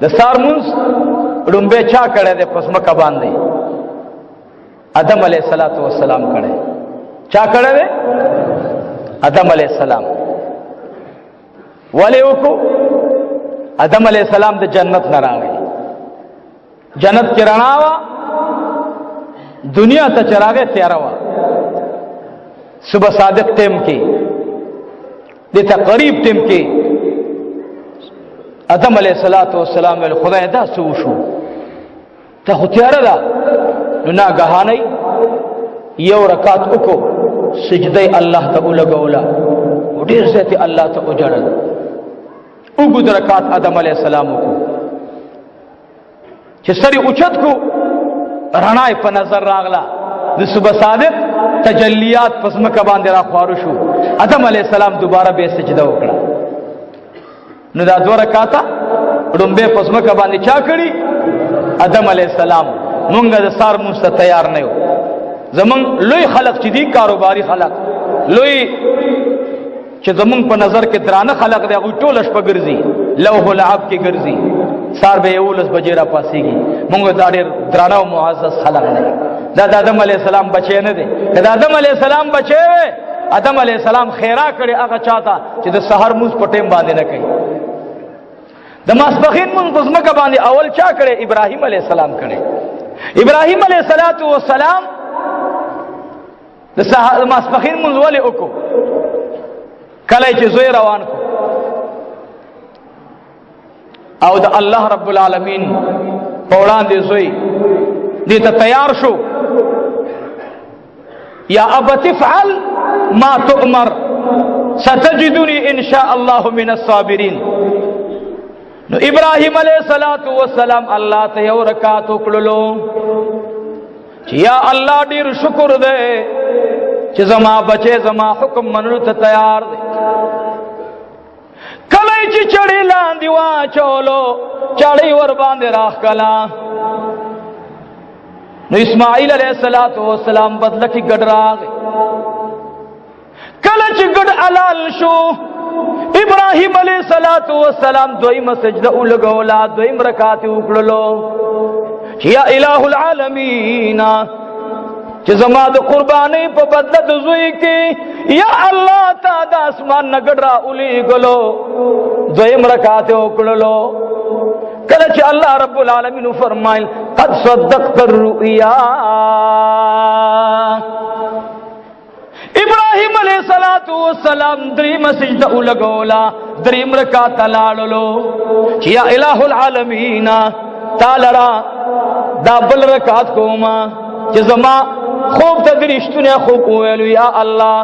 د سار مونږ ډومبه چا کړه د پسمکه باندې آدم علیہ الصلوۃ والسلام کړه چا کړه ده آدم علیہ السلام ولی وکو آدم علیہ السلام د جنت نه راغی جنت کې رڼا وا دنیا ته چراغه تیارا وا صبح صادق ټیم کې د تقریب ټیم کې آدم علیہ الصلوۃ والسلام ول خدای دا سو شو ته هتیار ده نو ناګهانی یو رکعت وکړو سجده الله ته ولګولا ډیر ځته الله ته وجړل وګد رکعت آدم علیہ السلام کو چې سری اوچت کو رڼا په نظر راغلا د صبح صادق تجلیات پسمکه باندې را خوارو شو آدم علیہ السلام دوباره به سجده وکړه نو دا دو رکعاته ډومبه پسمکه باندې چا کړی آدم علیہ السلام مونږ د سار مونږ ته تیار نه یو زمون لوی خلق چې دی کاروباري خلق لوی چې زمون په نظر کې درانه خلق دی هغه ټول شپه ګرځي لوح العب کې ګرځي سار به یولس بجې را پاسيږي مونږ دا ډېر درانه او معزز خلق نه دا د آدم علیہ السلام بچی نه دی دا آدم علیہ السلام بچی وي آدم علیہ السلام خیرا کړي هغه چاته چې د سحر موږ په ټیم باندې نه کوي د ماسپخین موږ په ځمکه باندې اول چا کړي ابراهیم علیہ السلام کړي ابراهیم علیہ السلام د ماسپخین موږ ولې وکړو کله چې زوی روان کو او د الله رب العالمین په وړاندې زوی دې ته تیار شو یا ابت افعل ما تؤمر ستجدني ان شاء الله من الصابرين نو ابراهیم علیہ السلام الله ته یو رکعت وکړلو چې یا الله ډیر شکر دې چې زما بچي زما حکم منلو ته تیار دي کله چې چړې لاندې واچولو چړې ور باندې راخ کلا نو اسماعیل علیہ السلام بدله کې ګډ راغی کله چې ګډ حلال شو ابراهیم علیہ السلام دویمه سجده ولګولا دویم رکعت وکړلو یا الہ العالمین چې زما د قربانی په بدله د زوی کې یا الله تا د اسمان نګړ را اولی غلو دویم رکعت وکړلو کله چې الله رب العالمین فرمایل قد صدقت الرؤيا ابراهیم علیہ السلام دریم سجده ولګولا دریم رکعت لاړلو چې یا الہ العالمین تعالی دا بل رکعت کوما چې زما خوب ته درشتونه خوب ویلو یا الله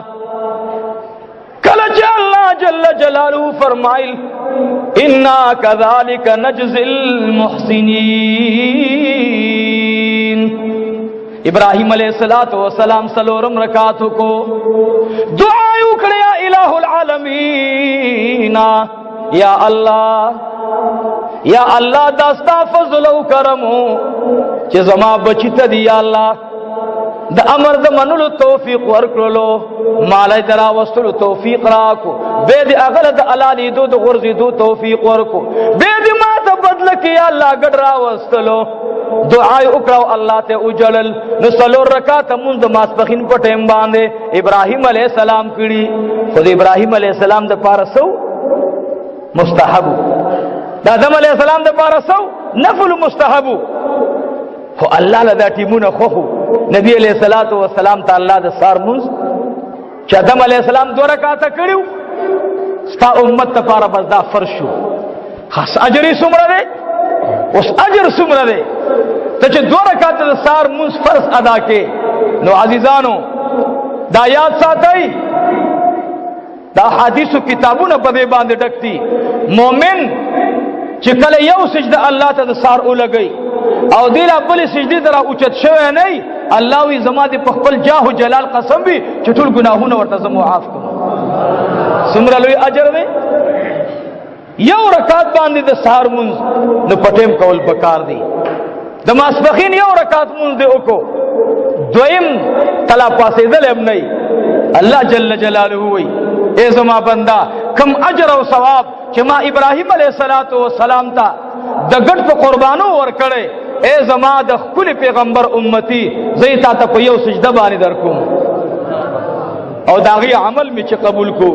کله چې الله جل جلاله فرمایل انا كذلك نجزي المحسنين ابراہیم علیہ السلام سلورم رکعتوں کو دعا وکړه یا الہ العالمین یا اللہ داستا فضل و کرمو چې زما بچی ته دی یا الله د امر د منلو توفیق ورکړلو مالای درا وستلو توفیق راکو به د اغل د الالی دو د غرزی دو توفیق ورکو به د ما ته بدل کی یا الله ګډ را وستلو دعا وکړو الله ته اجلل نو سلور رکعات مونږ د ماسپخین په ټیم باندې ابراهیم علیہ السلام کړي خو ابراهیم علیہ السلام د پاره سو مستحب د آدم علیہ السلام د پاره سو نفل مستحب خو الله لدا ټیمونه خو نبی علیہ الصلوۃ والسلام تعالی د سار مونږ چې آدم علیہ السلام دوه رکعات کړیو ستا امت ته پاره بس دا فرض شو خاص اجر یې څومره دی اوس اجر څومره دی ته چې دوه رکعات د سار مونږ فرض ادا کې نو عزیزانو دا یاد ساتئ دا حدیثو کتابونه په دې باندې ډکتی مؤمن چې کله یو سجده الله ته د سار ولګي او دې لا بل سجدي درا اوچت شوی نه الله وی زما دې په خپل جاه جلال قسم وي چې ټول ګناهونه ورته زمو معاف کړم څومره لوی اجر دی یو رکعت باندې د سحر مونږ نو پټیم کول پکار دی د ماسپخین یو رکعت مونږ دی وکړو دویم تلا پاسې دل هم نه الله جل جلاله وی اے زما بندا کم اجر او ثواب چې ما ابراهیم علیه السلام ته د ګډ په قربانو ورکړې، اے زما د خپل پیغمبر امتی زه تا ته په یو سجده باندې درکوم او داغي عمل می چې قبول کو،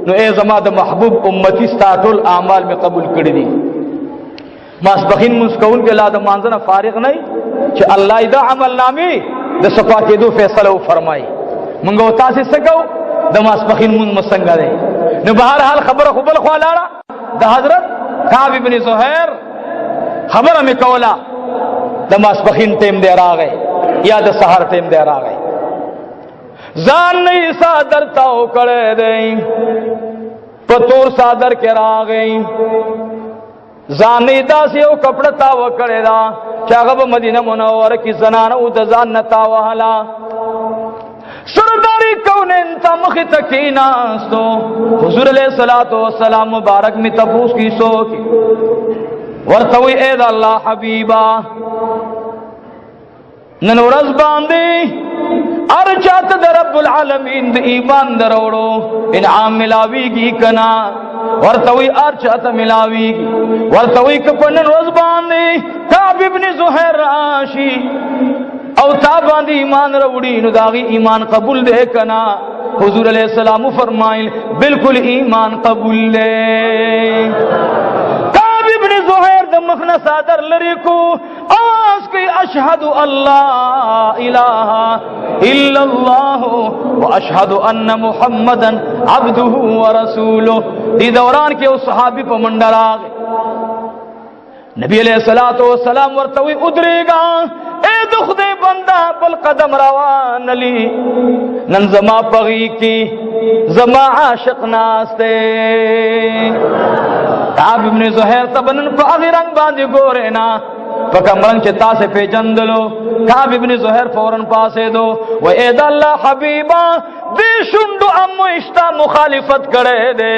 نو اے زما د محبوب امتی ستا ټول اعمال می قبول کړی دي. ماسپخین مسکون کې لا د مانځنه فارغ نه چې الله دا عمل نامې د صفا کېدو فیصله فرمایي. مونږ او تاسو څه کوو؟ د ماسپخین مون مسنګ دی. نو بهر حال خبره خو بل خو لاړه د حضرت کعب ابن زهیر خبره می کوله، د ماسپخین ټیم دی راغی یا د سحر ټیم دی راغی، ځان نه صادر تاو کړی دی، په تور صادر کې راغی، ځان نه داسې یو کپړه تاو کړی دا چې هغه په مدینه منوره کې زنانو د ځان نه تاوهله. سرداری کونین تا مخی تکیناستو، حضور علیہ السلام مبارک می تپوس کی سو کی ورتوی اید اللہ حبیبا نن ورځ باندې ارچات در رب العالمین د ایمان دروړو انعام ملاویږي کنا، ورتوی ارچات ملاویږي، ورتوی کپنن ورځ باندې کعب ابن زهیر راشي او تا باندې ایمان وروړي نو داغي ایمان قبول دے کنا. حضور علیہ السلام فرمائل بالکل ایمان قبول لے. کعب ابن زہیر د مخنا صادر لری کو آواز کی اشہد اللہ الہ الا اللہ و اشہد ان محمدا عبدہ ورسولہ. دی دوران کے اس صحابی پا منڈر آگے نبی علیہ السلام ورتوی ادرے گا، اے دخ دے بندہ بل قدم روان لی، نن زما پغی کی زما عاشق ناستے. کعب ابن زہیر تبنن پا اغی رنگ باندی گورے نا فکم رنگ چتا سے پہ جندلو. کعب ابن زہیر فوراً پاسے دو و اید اللہ حبیبا دے شنڈو امو اشتا مخالفت کرے دے،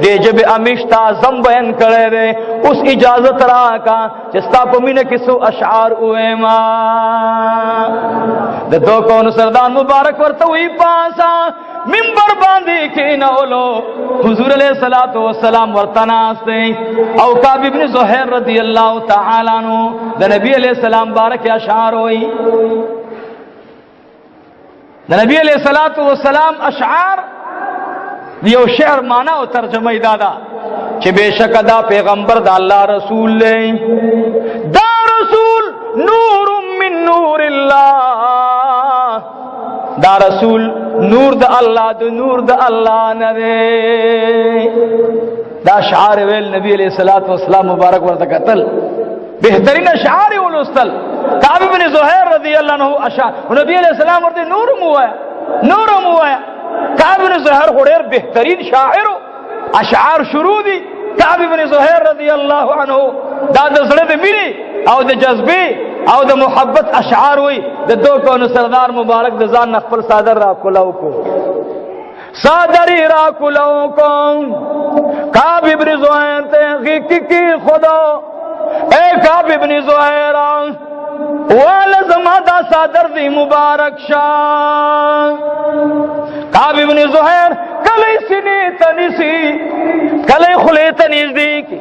دے جب امشتا زمبین کرے دے، اس اجازت رہا کا چستا پمین کسو اشعار اوے ماں دے دو کون سردان مبارک ورتوی پاسا منبر باندھی کی نولو. حضور علیہ السلام ورتناستے او کعب ابن زہیر رضی اللہ تعالیٰ عنہ دے نبی علیہ السلام بارک اشعار ہوئی. نبی علیہ السلام اشعار یو شعر مانا و ترجمه دادا چې بشک دا پیغمبر دا اللہ رسول لے، دا رسول نور من نور اللہ، دا رسول نور دا اللہ دا نور دا اللہ ندے. دا اشعار ویل نبی علیہ السلام مبارک ورتقتل بہترین اشعار ولستل. کعب بن زہیر رضی اللہ عنہ اشعار نبی علیہ السلام ورته نورم ہوا. کعب بن زہیر غیر بہترین شاعر اشعار شروع دی. کعب بن زہیر رضی اللہ عنہ دا د زړه د مینې او د جذبې او د محبت اشعار وی. د دو کونو سردار مبارک د ځان خپل صادر را کولاو کو، صادری را کولاو کو. کعب بن زہیر ته کی خدا اے کعب ابن زہیر والا زما دا صادر دی مبارک شان. کعب ابن زہیر کلی سینی تنیسی، کلی خلی تنیزدی کی،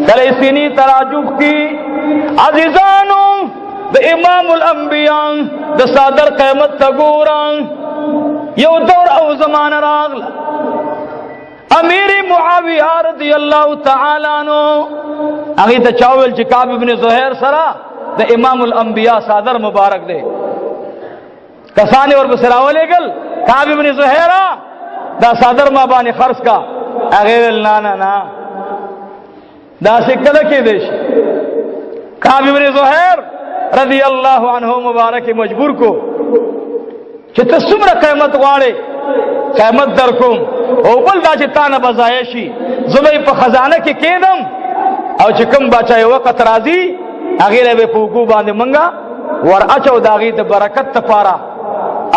کلی سینی تراجب کی. عزیزانو دا امام الانبیاء دا صادر قیمت تگوران یو دور او زمان راغلا. امیر معاویہ رضی اللہ تعالیٰ عنہ اگی تا چاول چی کعب ابن زہیر سرا دا امام الانبیاء صادر مبارک دے کسانی اور بسراولے گل کعب ابن زہیرہ دا صادر مابانی خرس کا اغیل نا دا سکتا کی دیش. کعب ابن زہیر رضی اللہ عنہ مبارک مجبور کو چی تسمر قیمت غاڑے قیمت در کم او بل دا چی تانا بزایشی زبای پا خزانہ کی کیدم او چی کم باچای وقت رازی اغیر بے پوکو باندے منگا ور اچو داغی دا برکت تپارا.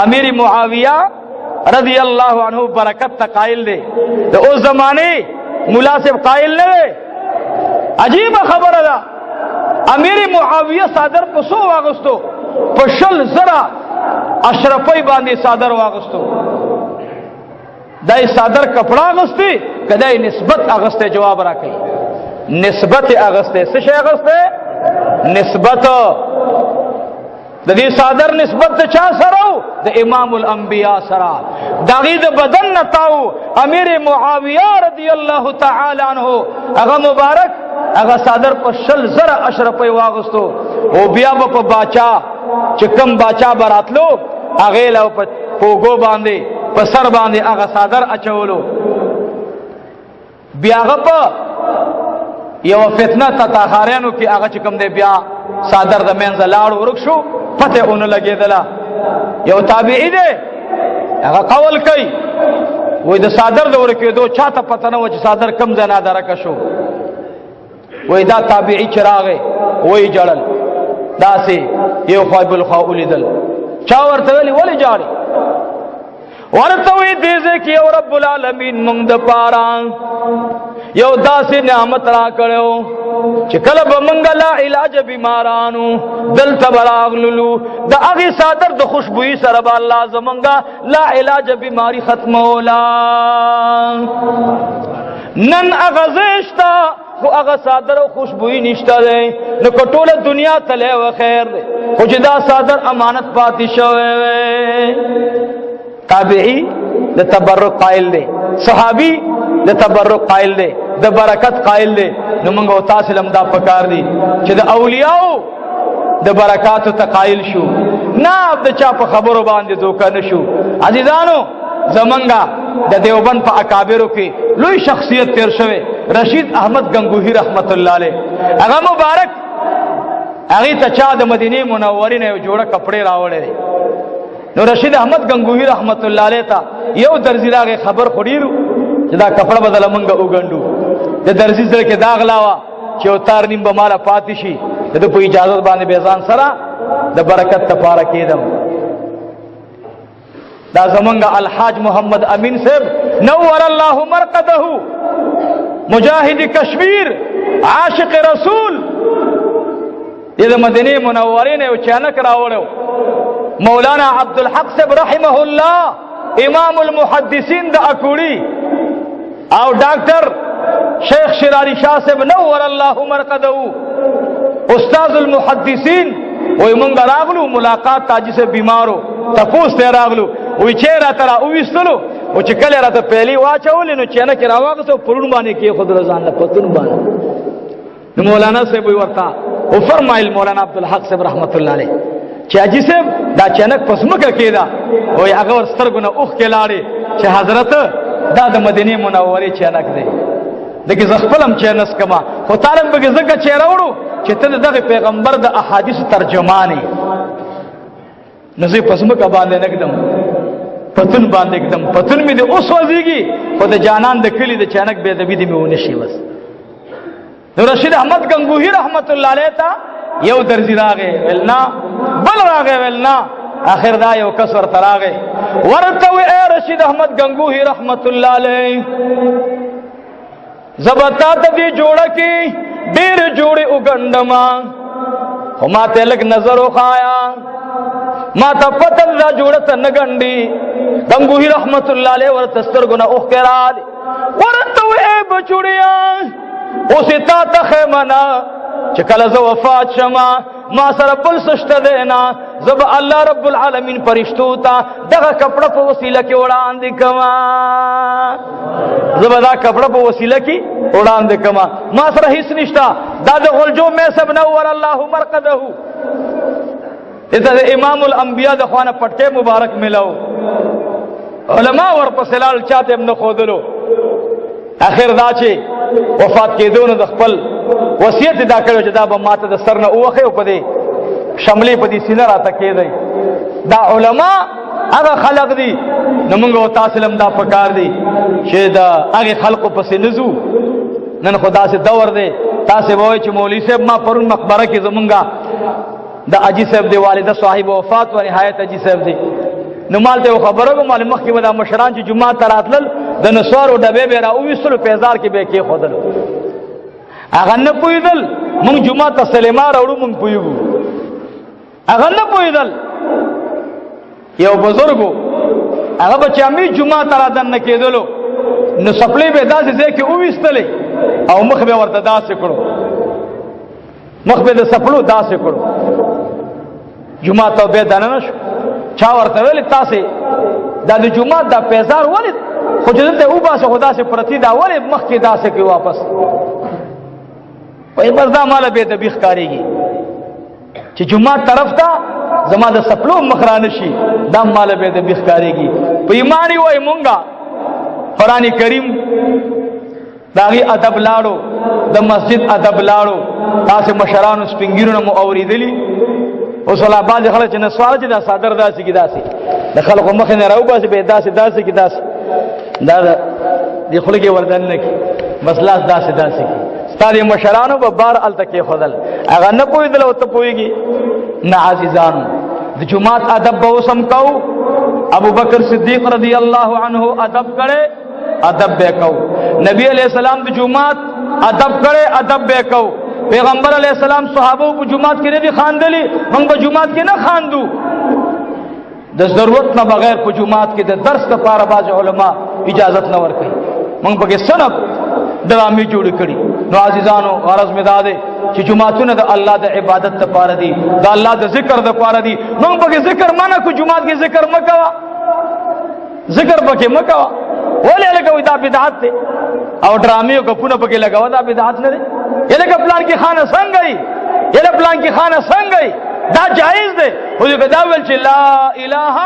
امیر معاویہ رضی اللہ عنہ برکت تا قائل دے دا او زمانے مناسب قائل لے. عجیب خبر دا امیر معاویہ صادر پسو واغستو پشل زرا اشرفی باندې صادر واغستو. دای صادر کپڑا اغستی کدای نسبت اغسته جواب را کوي نسبت اغسته څه شی اغسته نسبت د دې صادر نسبت چا سره د امام الانبیاء سره دغه د بدن نتاو امیر معاویه رضی الله تعالی عنہ هغه مبارک هغه صادر په 100,000 اشرف واغستو او بیا په باچا چې کم باچا براتلو هغه له په پوغو باندې په سر باندې هغه صادر اچولو بیا هغه په یو فتنه تتاخارانو کې هغه چې کم دی بیا صادر د منځ لاړ ورک شو پته اون لګیدله یو تابعی دی هغه قول کوي وای د صادر د ورکېدو چاته پته نه و چې صادر کم ځای نه درکه شو وای دا تابعی چراغه وای جړل داسې یو خو بل خو ولیدل چا ورته ولی جاړي ورته وی دې کې او رب العالمین موږ د پاره یو داسې نعمت را کړو چې کله به موږ لا علاج بیمارانو دلته براغلو د هغه صادر د خوشبوئی سره به الله زمونږه لا علاج بیماری ختمولا نن اغزشتا خو هغه صادر او خوشبوئی نشته دی نو ټوله دنیا تله و خیر دی خو چې دا صادر امانت پاتې شوی تابعی د تبرک قائل دی صحابی د تبرک قائل دی د برکت قائل دی نو موږ او تاسو لم دا پکار دی چې د اولیاء د برکات ته قائل شو نه د چا په خبرو باندې دوکه نشو عزیزانو زمونږه د دیوبند په اکابرو کې لوی شخصیت تیر شوه رشید احمد گنگوہی رحمت الله علیه هغه مبارک هغه ته چا د مدینه منورې نه جوړه کپڑے راوړل نو رشید احمد گنگوہی رحمت الله علیه ته یو درځي راغه خبر خوريرو چې دا کپڑا بدل منګه وګندو د درځي سره کې داغ لاوا چې او تار نیم به مالا پاتې شي د په اجازه باندې بیزان سره د برکت لپاره کېدم دا زمونږ الحاج محمد امین صاحب نور الله مرقده مجاهد کشمیر عاشق رسول دې مدینه منورې نه اچانک راوړو مولانا عبدالحق صاحب رحمه الله امام المحدثین د اکوړي او ډاکټر شیخ شراری شاه صاحب نور الله مرقده استاد المحدثین وای مونږ راغلو ملاقات تاجي سے بیمارو تپوس ته راغلو وای چې را ترا او وستلو او چې کله راته پهلی واچول نو چې نه کې راوغسو پرون باندې کې خود رضان له پتون باندې نو مولانا صاحب ورتا او فرمایل مولانا عبدالحق صاحب رحمت الله علیه چې اجي صاحب دا چنک پسمکه کېدا وای هغه ورسترګونه اوخ کې لاړې چې حضرت دا د مدینه منورې چنک دی دغه زخپلم چنس کما خو طالب به زګه چیرې وړو چې ته دغه پیغمبر د احادیث ترجمانی نزی پسمکه باندې نګدم پتون باندې نګدم پتون مې د اوس وځيږي خو د جانان د کلی د چنک به د بي دي مې ونشي بس نو رشید احمد گنگوہی رحمت الله علیه تا یو درځي راغې ولنا بل راغې ولنا اخر دا یو کسر تراغې ورته اے رشید احمد گنگوہی رحمت الله علیه زبتا ته دی جوړه کی ډېر جوړې وګندما خو ما ته لګ نظر وخایا ما ته پتن را جوړه ته نګندي گنگوہی رحمت الله علیه ورته سترګونه اوخ کړه ورته اے بچوړیا اوسه تا ته منا چې کله زه وفات شمه ما سره بل سشته دینا زب الله رب العالمین پرشتو ته دغه کپڑا په وسیله کې وړاندې کما زب دا کپڑا په وسیله کې وړاندې کما ما سره هیڅ نشتا دا د غلجو مې سب نور الله مرقده اته امام الانبیاء د خوانه پټه مبارک ملاو علما ورپسې لال چاته ابن خودلو اخر دا چې وفات کېدو نو د خپل وصیت دا کړو چې دا به ماته د سر نه اوخه او پدې شملې پدې سینه راته کېدی دا علما هغه خلق دي نو موږ او تاسو لم دا پکار دي چې دا هغه خلقو پسې نزو نن خدا سے دور دی تاسو وای چې مولوی صاحب ما پرون مقبره کې زمونږه د اجي صاحب دی والده صاحب وفات و نهایت اجي صاحب دی نو مالته خبره کوم مال مخکې ودا مشران چې جمعه تراتل د نسوارو ډبې به را او وسلو پیزار کې به کې خودل هغه نه پویدل مونږ جمعه ته سلیما راوړو مونږ پویو هغه نه پویدل یو بزرګو هغه بچا می جمعه تر دن نه کېدلو نو سپلې به داسې ځای کې وېستلې او مخ به ورته داسې کړو مخ به د سپلو داسې کړو جمعه ته به دننه شو چا ورته ویل تاسې دا د جمعه د پیزار ولې خو چې دلته وباسه خدا سے پرتی دا ولې مخ کې داسې کې واپس په بردا مال به د بیخ کاریږي چې جمعه طرف ته زما د سپلو مخرانه شي دا مال به د بیخ کاریږي په ایمانی وای مونږه قران کریم داغي ادب لاړو د مسجد ادب لاړو تاسو مشرانو سپینګیرونو مو اوریدلی اوس ولا باز خلک چې نه سوال چې دا صادر داسې کی داسې د خلکو مخ نه راو باسي به داسې کی داسې دا د خلګي وردن نه کی مسلاس داسې کی ستاره مشرانو به بار التکه خدل هغه نه پویدل او ته پویږي نه عزیزانو د جمعات ادب به وسم کو ابو بکر صدیق رضی الله عنه ادب کړي ادب به کو نبی علیہ السلام د جمعات ادب کړي ادب به کو پیغمبر علیہ السلام صحابه په جمعات کې نه دي خاندلي موږ په جمعات کې نه خاندو د ضرورت نه بغیر په جمعات کې د درس لپاره باز علما اجازت نه ورکړي موږ په کې سنب درامي جوړ کړي نو عزیزانو غرض می داده چې جمعتونه د الله د عبادت لپاره دي د الله د ذکر لپاره دي موږ په کې ذکر منه کو جمعات کې ذکر مکوا ذکر پکې مکوا ولې لګوي دا بدعت ده او ډرامي او کپونه پکې لګاو دا بدعت نه ده یله که پلان کې خانه څنګه ای یله پلان کې خانه څنګه ای دا جایز ده خو دې دا ول چې لا اله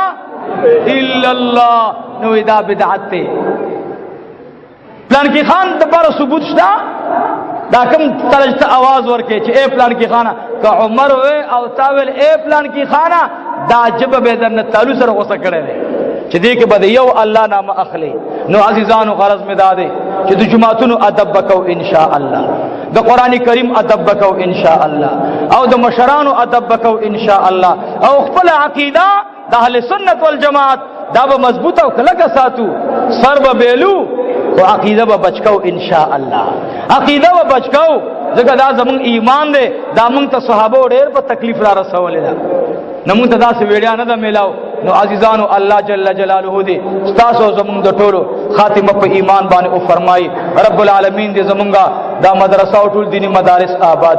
الا الله نو دا بدعت ده پلان کې خان د پر ثبوت شته دا کوم ترجته आवाज ورکې چې اے پلان کې خانه که عمر او تاول اے پلان کې خانه دا جب به درنه تعلق سره وسه کړي چې دې کې بده یو الله نام اخلي نو عزیزانو غرض می داده چې د جمعتونو ادب وکاو ان شاء الله د قران کریم ادب وکاو ان شاء الله او د مشرانو ادب وکاو ان شاء الله او خپل عقیده د اهل سنت والجماعت دا به مضبوطه او کلک ساتو سر به بیلو او عقیده به بچکاو ان شاء الله عقیده به بچکاو ځکه دا زمون ایمان دی دا مونږ ته صحابه ډېر په تکلیف را رسولې ده نو مونږ ته دا څه ویډیا نه ده میلاو نو عزیزانو الله جل جلاله دې تاسو زمونږ د ټولو خاتمه په ایمان باندې او فرمایي رب العالمین دې زمونږه دا مدرسه او ټول دینی مدارس آباد